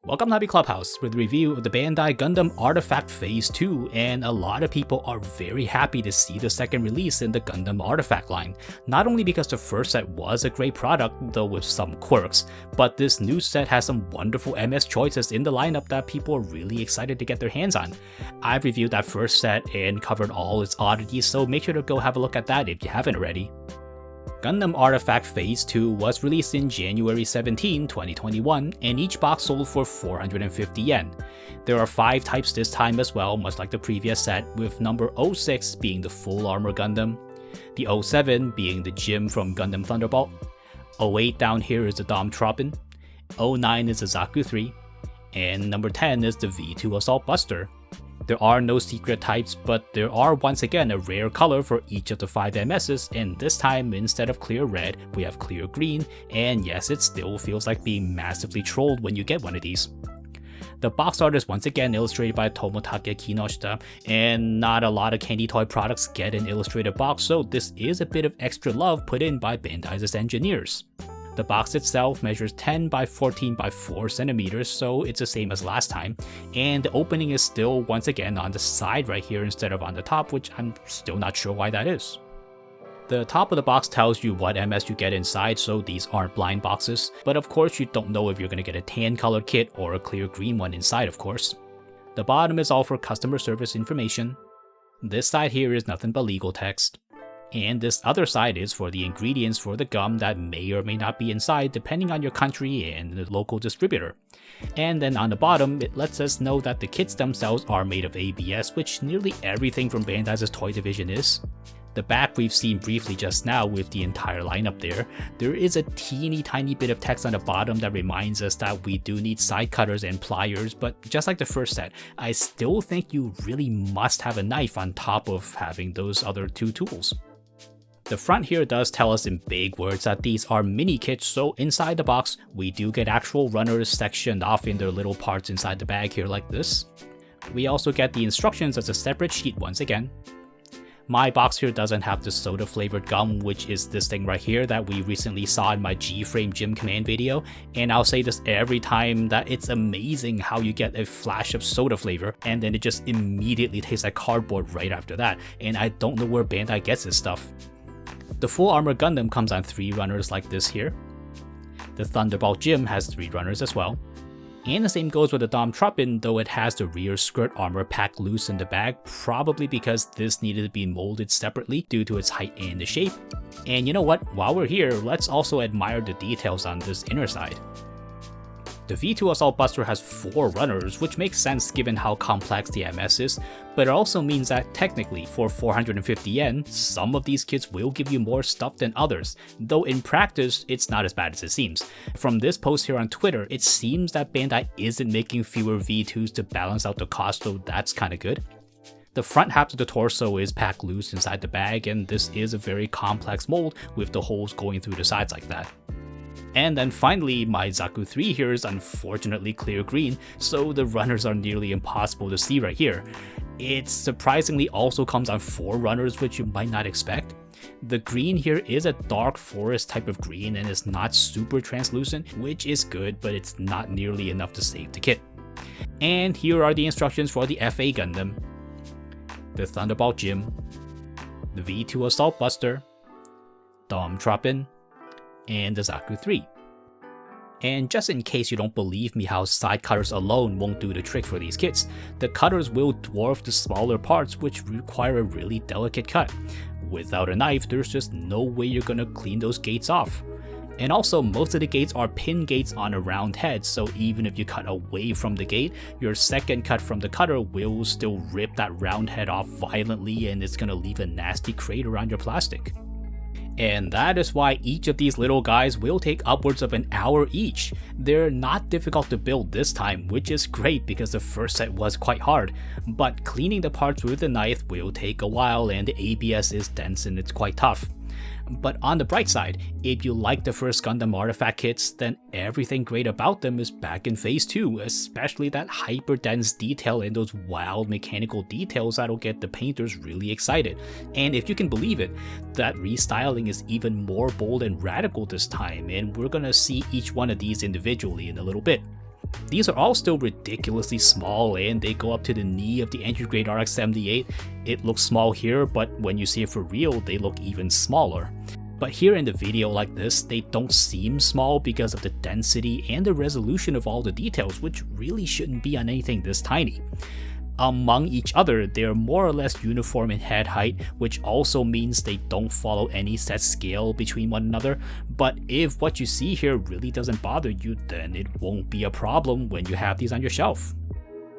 Welcome to Happy Clubhouse with a review of the Bandai Gundam Artifact Phase 2, and a lot of people are very happy to see the second release in the Gundam Artifact line. Not only because the first set was a great product, though with some quirks, but this new set has some wonderful MS choices in the lineup that people are really excited to get their hands on. I've reviewed that first set and covered all its oddities, so make sure to go have a look at that if you haven't already. Gundam Artifact Phase 2 was released in January 17, 2021, and each box sold for 450 yen. There are 5 types this time as well, much like the previous set, with number 06 being the full Armor Gundam, the 07 being the GM from Gundam Thunderbolt, 08 down here is the Dom Tropen, 09 is the Zaku III, and number 10 is the V2 Assault Buster. There are no secret types, but there are once again a rare color for each of the 5 MSs, and this time instead of clear red, we have clear green, and yes, it still feels like being massively trolled when you get one of these. The box art is once again illustrated by Tomotake Kinoshita, and not a lot of candy toy products get an illustrated box, so this is a bit of extra love put in by Bandai's engineers. The box itself measures 10 by 14 by 4 centimeters, so it's the same as last time, and the opening is still once again on the side right here instead of on the top, which I'm still not sure why that is. The top of the box tells you what MS you get inside, so these aren't blind boxes, but of course you don't know if you're going to get a tan colored kit or a clear green one inside, of course. The bottom is all for customer service information. This side here is nothing but legal text. And this other side is for the ingredients for the gum that may or may not be inside depending on your country and the local distributor. And then on the bottom, it lets us know that the kits themselves are made of ABS, which nearly everything from Bandai's toy division is. The back we've seen briefly just now with the entire lineup there. There is a teeny tiny bit of text on the bottom that reminds us that we do need side cutters and pliers, but just like the first set, I still think you really must have a knife on top of having those other 2 tools. The front here does tell us in big words that these are mini kits, so inside the box we do get actual runners sectioned off in their little parts inside the bag here like this. We also get the instructions as a separate sheet once again. My box here doesn't have the soda flavored gum, which is this thing right here that we recently saw in my G-Frame Gym Command video, and I'll say this every time that it's amazing how you get a flash of soda flavor and then it just immediately tastes like cardboard right after that, and I don't know where Bandai gets this stuff. The full Armor Gundam comes on 3 runners like this here. The Thunderbolt GM has 3 runners as well. And the same goes with the Dom Tropen, though it has the rear skirt armor packed loose in the bag, probably because this needed to be molded separately due to its height and the shape. And you know what, while we're here, let's also admire the details on this inner side. The V2 Assault Buster has 4 runners, which makes sense given how complex the MS is, but it also means that technically, for 450 yen, some of these kits will give you more stuff than others, though in practice, it's not as bad as it seems. From this post here on Twitter, it seems that Bandai isn't making fewer V2s to balance out the cost, so that's kinda good. The front half of the torso is packed loose inside the bag, and this is a very complex mold with the holes going through the sides like that. And then finally, my Zaku III here is unfortunately clear green, so the runners are nearly impossible to see right here. It surprisingly also comes on 4 runners, which you might not expect. The green here is a dark forest type of green and is not super translucent, which is good, but it's not nearly enough to save the kit. And here are the instructions for the FA Gundam, the Thunderbolt GM, the V2 Assault Buster, Dom Tropen, and the Zaku III. And just in case you don't believe me how side cutters alone won't do the trick for these kits, the cutters will dwarf the smaller parts, which require a really delicate cut. Without a knife, there's just no way you're gonna clean those gates off. And also, most of the gates are pin gates on a round head, so even if you cut away from the gate, your second cut from the cutter will still rip that round head off violently, and it's gonna leave a nasty crater on your plastic. And that is why each of these little guys will take upwards of an hour each. They're not difficult to build this time, which is great because the first set was quite hard, but cleaning the parts with a knife will take a while and the ABS is dense and it's quite tough. But on the bright side, if you like the first Gundam Artifact kits, then everything great about them is back in Phase 2, especially that hyper-dense detail and those wild mechanical details that'll get the painters really excited. And if you can believe it, that restyling is even more bold and radical this time, and we're gonna see each one of these individually in a little bit. These are all still ridiculously small, and they go up to the knee of the entry grade RX-78. It looks small here, but when you see it for real, they look even smaller. But here in the video like this, they don't seem small because of the density and the resolution of all the details, which really shouldn't be on anything this tiny. Among each other, they are more or less uniform in head height, which also means they don't follow any set scale between one another. But if what you see here really doesn't bother you, then it won't be a problem when you have these on your shelf.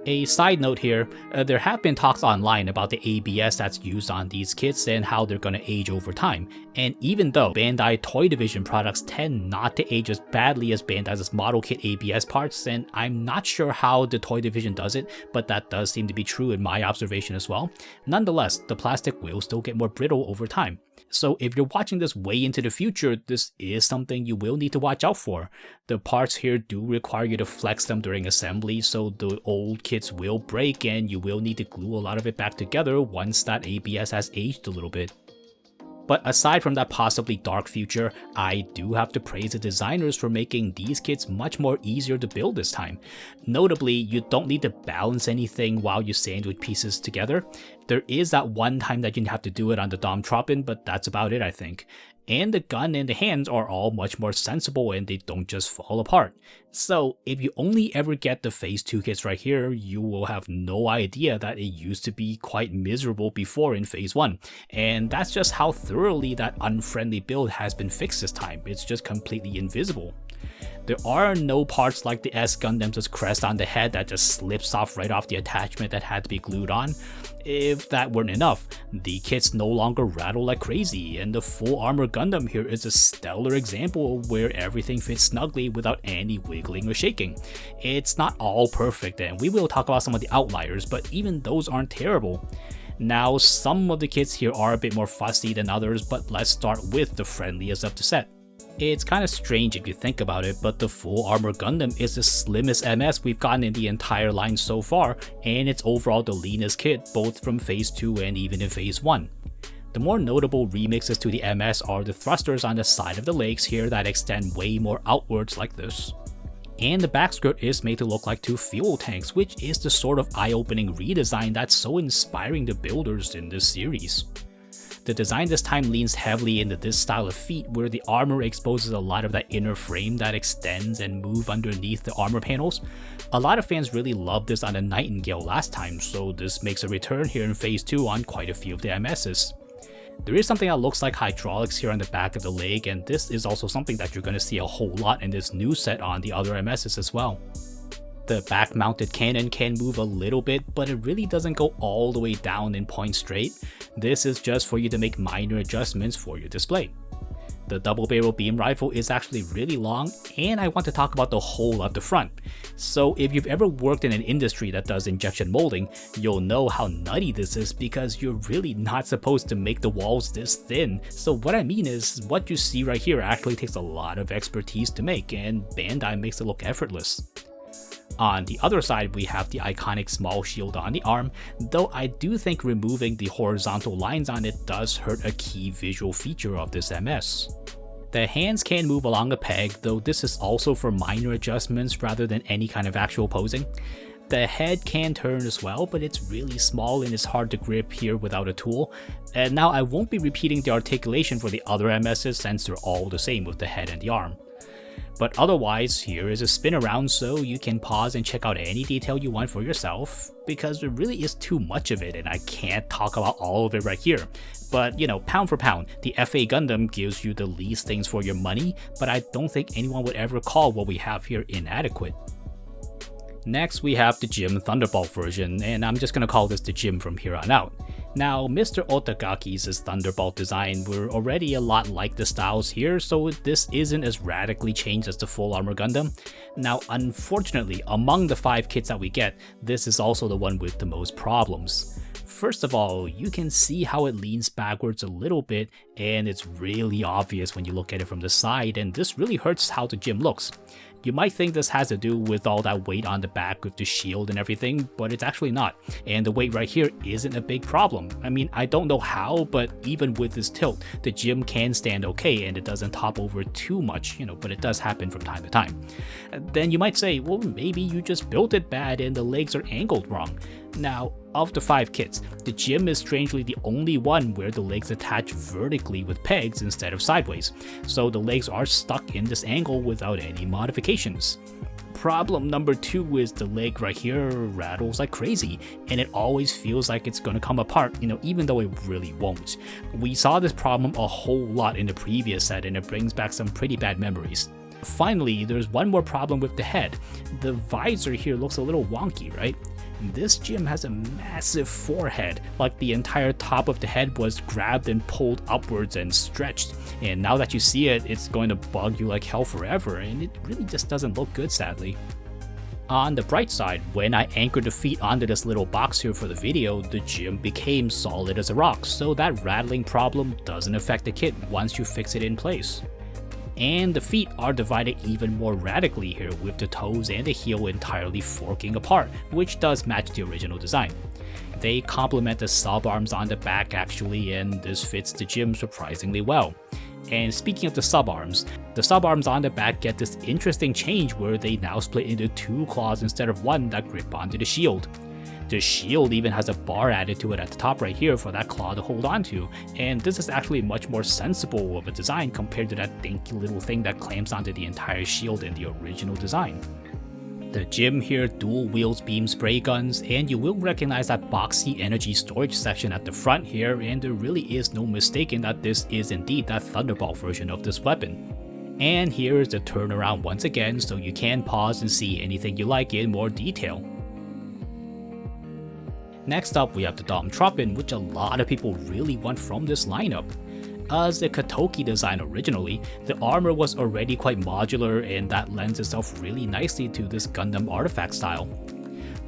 A side note here, there have been talks online about the ABS that's used on these kits and how they're going to age over time. And even though Bandai Toy Division products tend not to age as badly as Bandai's model kit ABS parts, and I'm not sure how the Toy Division does it, but that does seem to be true in my observation as well. Nonetheless, the plastic will still get more brittle over time. So if you're watching this way into the future, this is something you will need to watch out for. The parts here do require you to flex them during assembly, so the old kits will break and you will need to glue a lot of it back together once that ABS has aged a little bit. But aside from that possibly dark future, I do have to praise the designers for making these kits much more easier to build this time. Notably, you don't need to balance anything while you sandwich pieces together. There is that one time that you have to do it on the Dom Tropen, but that's about it I think. And the gun and the hands are all much more sensible and they don't just fall apart. So if you only ever get the Phase 2 kits right here, you will have no idea that it used to be quite miserable before in Phase 1. And that's just how thoroughly that unfriendly build has been fixed this time. It's just completely invisible. There are no parts like the S Gundam's crest on the head that just slips off right off the attachment that had to be glued on. If that weren't enough, the kits no longer rattle like crazy, and the full Armor Gundam here is a stellar example of where everything fits snugly without any wiggling or shaking. It's not all perfect, and we will talk about some of the outliers, but even those aren't terrible. Now, some of the kits here are a bit more fussy than others, but let's start with the friendliest of the set. It's kind of strange if you think about it, but the full Armor Gundam is the slimmest MS we've gotten in the entire line so far, and it's overall the leanest kit, both from Phase 2 and even in Phase 1. The more notable remixes to the MS are the thrusters on the side of the legs here that extend way more outwards like this. And the back skirt is made to look like two fuel tanks, which is the sort of eye-opening redesign that's so inspiring to builders in this series. The design this time leans heavily into this style of feat where the armor exposes a lot of that inner frame that extends and moves underneath the armor panels. A lot of fans really loved this on the Nightingale last time, so this makes a return here in Phase 2 on quite a few of the MSs. There is something that looks like hydraulics here on the back of the leg, and this is also something that you're going to see a whole lot in this new set on the other MSs as well. The back-mounted cannon can move a little bit, but it really doesn't go all the way down and point straight. This is just for you to make minor adjustments for your display. The double-barrel beam rifle is actually really long, and I want to talk about the hole at the front. So if you've ever worked in an industry that does injection molding, you'll know how nutty this is because you're really not supposed to make the walls this thin. So what I mean is, what you see right here actually takes a lot of expertise to make, and Bandai makes it look effortless. On the other side, we have the iconic small shield on the arm, though I do think removing the horizontal lines on it does hurt a key visual feature of this MS. The hands can move along a peg, though this is also for minor adjustments rather than any kind of actual posing. The head can turn as well, but it's really small and it's hard to grip here without a tool. And now I won't be repeating the articulation for the other MSs since they're all the same with the head and the arm. But otherwise, here is a spin around so you can pause and check out any detail you want for yourself, because there really is too much of it and I can't talk about all of it right here. But you know, pound for pound, the FA Gundam gives you the least things for your money, but I don't think anyone would ever call what we have here inadequate. Next, we have the GM Thunderbolt version, and I'm just gonna call this the GM from here on out. Now, Mr. Otagaki's Thunderbolt design were already a lot like the styles here, so this isn't as radically changed as the full Armor Gundam. Now, unfortunately, among the 5 kits that we get, this is also the one with the most problems. First of all, you can see how it leans backwards a little bit, and it's really obvious when you look at it from the side, and this really hurts how the GM looks. You might think this has to do with all that weight on the back with the shield and everything, but it's actually not. And the weight right here isn't a big problem. I mean, I don't know how, but even with this tilt, the GM can stand okay and it doesn't top over too much, but it does happen from time to time. Then you might say, well, maybe you just built it bad and the legs are angled wrong. Now, of the 5 kits, the GM is strangely the only one where the legs attach vertically with pegs instead of sideways, so the legs are stuck in this angle without any modifications. Problem number 2 is the leg right here rattles like crazy, and it always feels like it's gonna come apart, even though it really won't. We saw this problem a whole lot in the previous set, and it brings back some pretty bad memories. Finally, there's one more problem with the head. The visor here looks a little wonky, right? This GM has a massive forehead, like the entire top of the head was grabbed and pulled upwards and stretched, and now that you see it, it's going to bug you like hell forever, and it really just doesn't look good, sadly. On the bright side, when I anchored the feet onto this little box here for the video, the GM became solid as a rock, so that rattling problem doesn't affect the kit once you fix it in place. And the feet are divided even more radically here, with the toes and the heel entirely forking apart, which does match the original design. They complement the sub-arms on the back actually, and this fits the GM surprisingly well. And speaking of the sub-arms on the back get this interesting change where they now split into 2 claws instead of 1 that grip onto the shield. The shield even has a bar added to it at the top right here for that claw to hold on to, and this is actually much more sensible of a design compared to that dinky little thing that clamps onto the entire shield in the original design. The GM here dual wields beam spray guns, and you will recognize that boxy energy storage section at the front here, and there really is no mistaking that this is indeed that Thunderbolt version of this weapon. And here is the turnaround once again, so you can pause and see anything you like in more detail. Next up, we have the Tropen, which a lot of people really want from this lineup. As the Katoki design originally, the armor was already quite modular, and that lends itself really nicely to this Gundam Artifact style.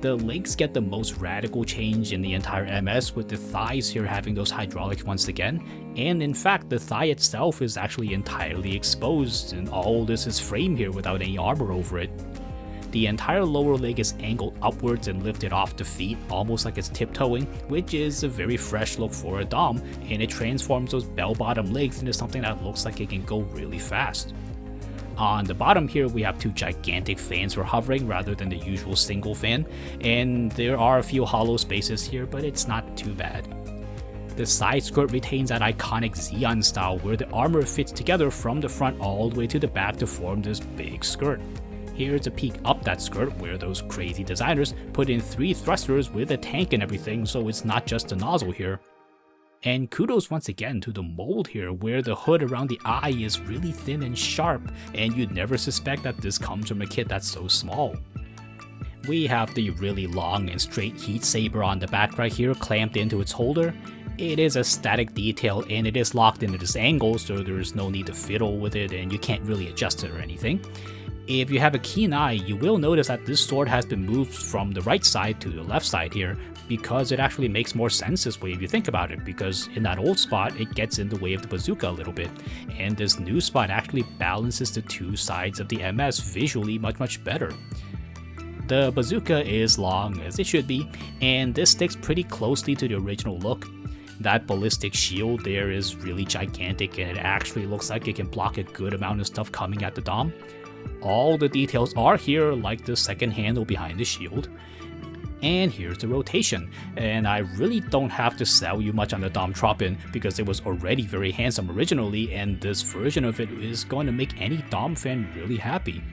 The legs get the most radical change in the entire MS, with the thighs here having those hydraulics once again, and in fact the thigh itself is actually entirely exposed, and all this is frame here without any armor over it. The entire lower leg is angled upwards and lifted off the feet, almost like it's tiptoeing, which is a very fresh look for a Dom, and it transforms those bell-bottom legs into something that looks like it can go really fast. On the bottom here, we have 2 gigantic fans for hovering rather than the usual single fan, and there are a few hollow spaces here, but it's not too bad. The side skirt retains that iconic Zeon style where the armor fits together from the front all the way to the back to form this big skirt. Here's a peek up that skirt where those crazy designers put in 3 thrusters with a tank and everything, so it's not just a nozzle here. And kudos once again to the mold here where the hood around the eye is really thin and sharp, and you'd never suspect that this comes from a kit that's so small. We have the really long and straight heat saber on the back right here clamped into its holder. It is a static detail and it is locked into this angle, so there's no need to fiddle with it and you can't really adjust it or anything. If you have a keen eye, you will notice that this sword has been moved from the right side to the left side here, because it actually makes more sense this way if you think about it, because in that old spot it gets in the way of the bazooka a little bit, and this new spot actually balances the 2 sides of the MS visually much better. The bazooka is long, as it should be, and this sticks pretty closely to the original look. That ballistic shield there is really gigantic and it actually looks like it can block a good amount of stuff coming at the Dom. All the details are here, like the second handle behind the shield. And here's the rotation, and I really don't have to sell you much on the Tropen because it was already very handsome originally, and this version of it is going to make any Dom fan really happy.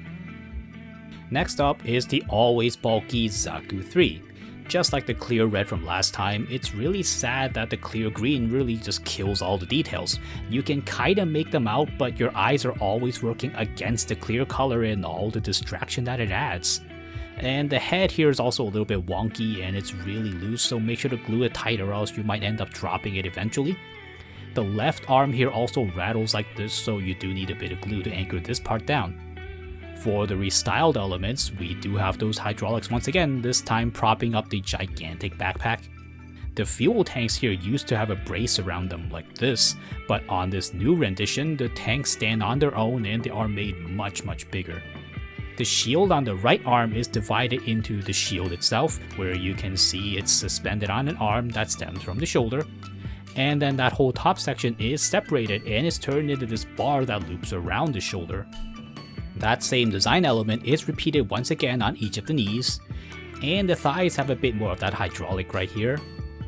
Next up is the always bulky Zaku III. Just like the clear red from last time, it's really sad that the clear green really just kills all the details. You can kinda make them out, but your eyes are always working against the clear color and all the distraction that it adds. And the head here is also a little bit wonky and it's really loose, so make sure to glue it tight or else you might end up dropping it eventually. The left arm here also rattles like this, so you do need a bit of glue to anchor this part down. For the restyled elements, we do have those hydraulics once again, this time propping up the gigantic backpack. The fuel tanks here used to have a brace around them like this, but on this new rendition, the tanks stand on their own and they are made much bigger. The shield on the right arm is divided into the shield itself, where you can see it's suspended on an arm that stems from the shoulder. And then that whole top section is separated and is turned into this bar that loops around the shoulder. That same design element is repeated once again on each of the knees, and the thighs have a bit more of that hydraulic right here,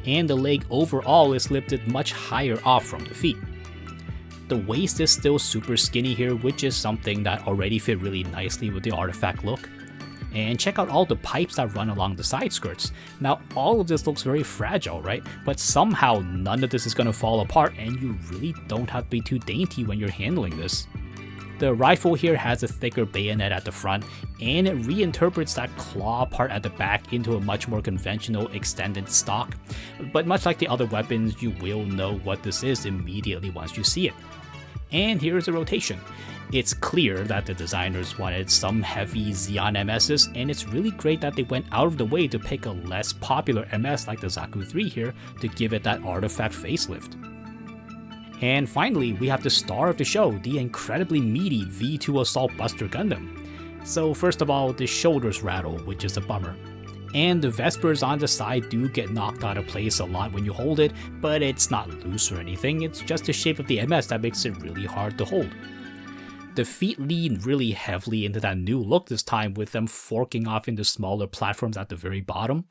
and the leg overall is lifted much higher off from the feet. The waist is still super skinny here, which is something that already fit really nicely with the artifact look. And check out all the pipes that run along the side skirts. Now all of this looks very fragile, right? But somehow none of this is going to fall apart, and you really don't have to be too dainty when you're handling this. The rifle here has a thicker bayonet at the front, and it reinterprets that claw part at the back into a much more conventional extended stock. But much like the other weapons, you will know what this is immediately once you see it. And here's the rotation. It's clear that the designers wanted some heavy Zeon MSs, and it's really great that they went out of the way to pick a less popular MS like the Zaku III here to give it that artifact facelift. And finally, we have the star of the show, the incredibly meaty V2 Assault Buster Gundam. So first of all, the shoulders rattle, which is a bummer. And the Vespers on the side do get knocked out of place a lot when you hold it, but it's not loose or anything, it's just the shape of the MS that makes it really hard to hold. The feet lean really heavily into that new look this time, with them forking off into smaller platforms at the very bottom.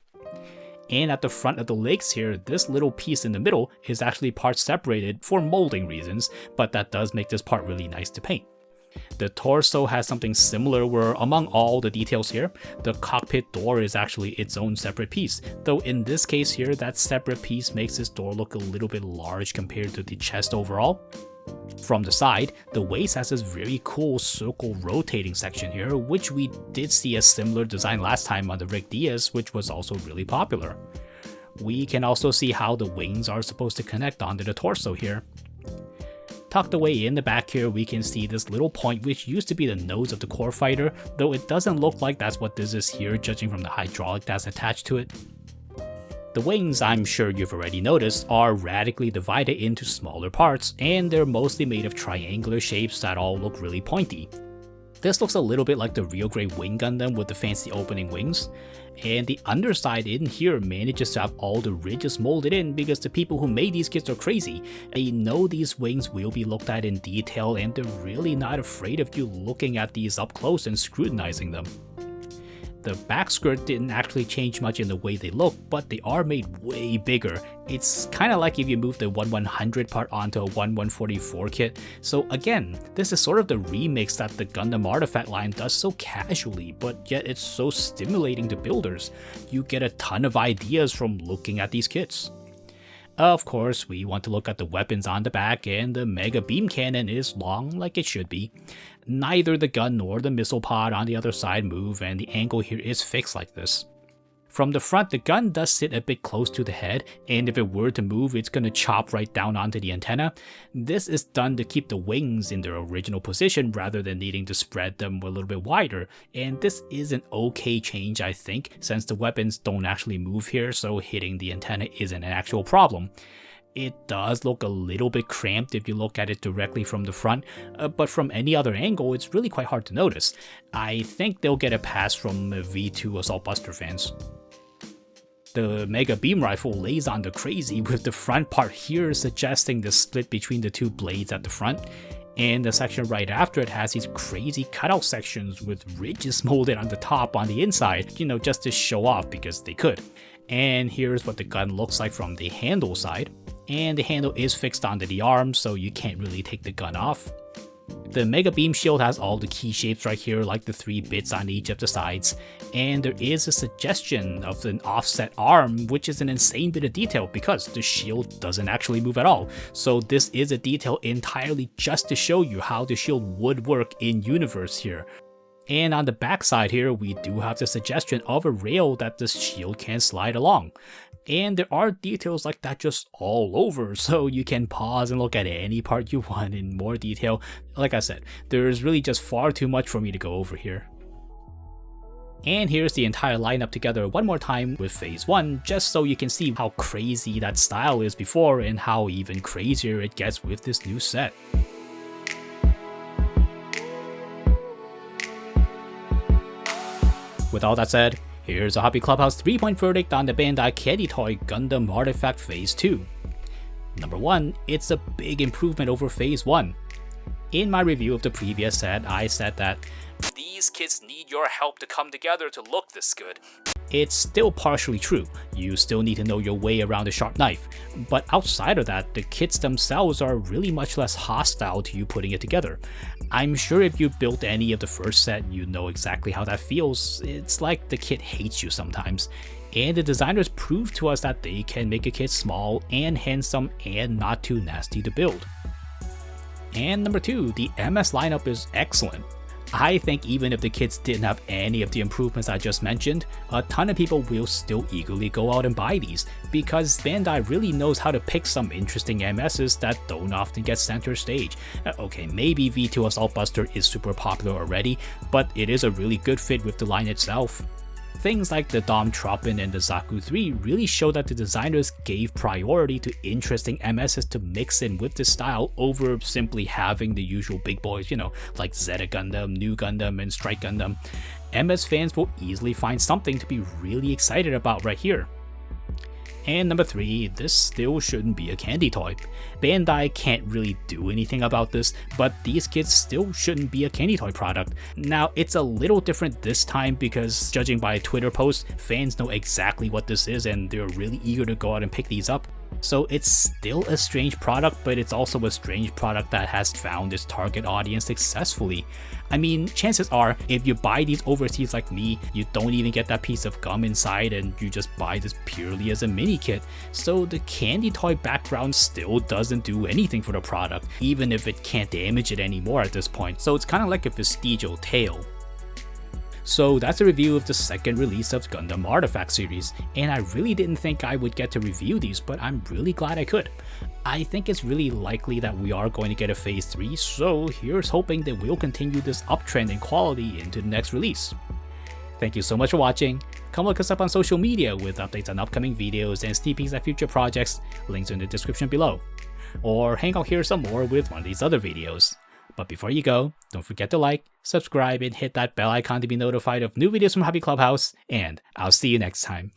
And at the front of the legs here, this little piece in the middle is actually part separated for molding reasons, but that does make this part really nice to paint. The torso has something similar where, among all the details here, the cockpit door is actually its own separate piece, though in this case here, that separate piece makes this door look a little bit large compared to the chest overall. From the side, the waist has this very cool circle rotating section here, which we did see a similar design last time on the Rick Diaz, which was also really popular. We can also see how the wings are supposed to connect onto the torso here. Tucked away in the back here, we can see this little point which used to be the nose of the core fighter, though it doesn't look like that's what this is here judging from the hydraulic that's attached to it. The wings, I'm sure you've already noticed, are radically divided into smaller parts, and they're mostly made of triangular shapes that all look really pointy. This looks a little bit like the real Grey Wing Gundam with the fancy opening wings, and the underside in here manages to have all the ridges molded in because the people who made these kits are crazy. They know these wings will be looked at in detail, and they're really not afraid of you looking at these up close and scrutinizing them. The back skirt didn't actually change much in the way they look, but they are made way bigger. It's kinda like if you move the 1100 part onto a 1144 kit. So again, this is sort of the remix that the Gundam Artifact line does so casually, but yet it's so stimulating to builders. You get a ton of ideas from looking at these kits. Of course, we want to look at the weapons on the back, and the Mega Beam Cannon is long like it should be. Neither the gun nor the missile pod on the other side move, and the angle here is fixed like this. From the front, the gun does sit a bit close to the head, and if it were to move, it's gonna chop right down onto the antenna. This is done to keep the wings in their original position rather than needing to spread them a little bit wider, and this is an okay change I think, since the weapons don't actually move here, so hitting the antenna isn't an actual problem. It does look a little bit cramped if you look at it directly from the front, but from any other angle it's really quite hard to notice. I think they'll get a pass from V2 Assault Buster fans. The Mega Beam Rifle lays on the crazy, with the front part here suggesting the split between the two blades at the front, and the section right after it has these crazy cutout sections with ridges molded on the top on the inside, just to show off because they could. And here's what the gun looks like from the handle side, and the handle is fixed onto the arm, so you can't really take the gun off. The Mega Beam Shield has all the key shapes right here, like the 3 bits on each of the sides, and there is a suggestion of an offset arm, which is an insane bit of detail because the shield doesn't actually move at all. So this is a detail entirely just to show you how the shield would work in universe here. And on the back side here, we do have the suggestion of a rail that the shield can slide along. And there are details like that just all over, so you can pause and look at any part you want in more detail. Like I said, there's really just far too much for me to go over here. And here's the entire lineup together one more time with Phase 1, just so you can see how crazy that style is before and how even crazier it gets with this new set. With all that said, here's a Hobby Clubhouse 3-point verdict on the Bandai Candy Toy Gundam Artifact Phase 2. Number 1, it's a big improvement over Phase 1. In my review of the previous set, I said that these kits need your help to come together to look this good. It's still partially true, you still need to know your way around the sharp knife, but outside of that, the kits themselves are really much less hostile to you putting it together. I'm sure if you built any of the first set, you know exactly how that feels. It's like the kit hates you sometimes. And the designers proved to us that they can make a kit small and handsome and not too nasty to build. And number 2, the MS lineup is excellent. I think even if the kits didn't have any of the improvements I just mentioned, a ton of people will still eagerly go out and buy these, because Bandai really knows how to pick some interesting MSs that don't often get center stage. Okay, maybe V2 Assault Buster is super popular already, but it is a really good fit with the line itself. Things like the Dom Tropen and the Zaku III really show that the designers gave priority to interesting MSs to mix in with this style over simply having the usual big boys, like Zeta Gundam, New Gundam, and Strike Gundam. MS fans will easily find something to be really excited about right here. And number 3, this still shouldn't be a candy toy. Bandai can't really do anything about this, but these kits still shouldn't be a candy toy product. Now, it's a little different this time because, judging by Twitter posts, fans know exactly what this is and they're really eager to go out and pick these up. So it's still a strange product, but it's also a strange product that has found its target audience successfully. I mean, chances are, if you buy these overseas like me, you don't even get that piece of gum inside and you just buy this purely as a mini kit. So the candy toy background still doesn't do anything for the product, even if it can't damage it anymore at this point. So it's kind of like a vestigial tail. So that's a review of the second release of Gundam Artifact series, and I really didn't think I would get to review these, but I'm really glad I could. I think it's really likely that we are going to get a Phase 3, so here's hoping that we'll continue this uptrend in quality into the next release. Thank you so much for watching. Come look us up on social media with updates on upcoming videos and sneak peeks at future projects, links are in the description below. Or hang out here some more with one of these other videos. But before you go, don't forget to like, subscribe, and hit that bell icon to be notified of new videos from Hobby Clubhouse, and I'll see you next time.